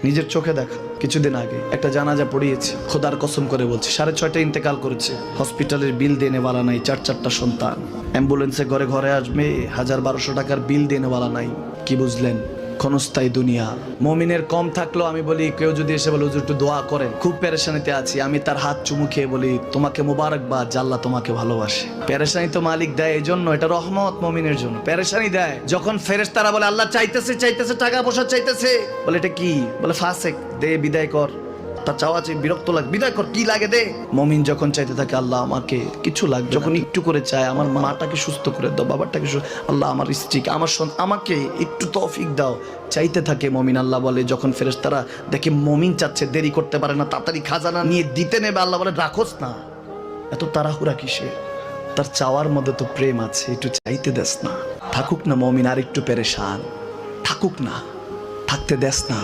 নিজের চোখে দেখা কিছুদিন আগে একটা জানাজা পড়িয়েছে, খোদার কসম করে বলছে 6:30 ইন্তেকাল করেছে। হসপিটালের বিল দেনেওয়ালা নাই, 4 সন্তান, অ্যাম্বুলেন্সে ঘরে ঘরে আসবে, 1000-1200 টাকার বিল দেনেওয়ালা নাই। কি বুঝলেন? ক্ষণস্থায়ী দুনিয়া। মুমিনের কম থাকলেও আমি বলি, কেউ যদি এসে বলে হুজুর একটু দোয়া করেন, খুব পেরেশানিতে আছি, আমি তার হাত চুমু খেয়ে বলি তোমাকে মোবারকবাদ, আল্লাহ তোমাকে ভালোবাসে। পেরেশানি তো মালিক দেয়, এই জন্য এটা রহমত মুমিনের জন্য। পেরেশানি দেয় যখন ফেরেশতারা বলে আল্লাহ চাইতেছে টাকা পয়সা চাইতেছে, বলে এটা কি? বলে ফাসেক, দে বিদায় কর। তার চাওয়া চেয়ে বিরক্ত লাগে, বিদায় কর, কি লাগে দে। মুমিন যখন চাইতে থাকে আল্লাহ আমাকে কিছু লাগবে, যখন একটু করে চায় আমার মাটাকে সুস্থ করে দাও, বাবাটাকে আল্লাহ আমার স্ত্রীকে, আমার আমাকে একটু তৌফিক দাও, চাইতে থাকে মুমিন। আল্লাহ বলে যখন ফেরেশতারা দেখে মুমিন চাচ্ছে, দেরি করতে পারে না, তাড়াতাড়ি খাজানা নিয়ে দিতে নেবে, আল্লাহ বলে রাখোস না, এত তাড়াহুড়া কিসের? তার চাওয়ার মধ্যে তো প্রেম আছে, একটু চাইতে দেস না। থাকুক না মুমিন আর একটু পেরেশান, থাকুক না, থাকতে দেস না।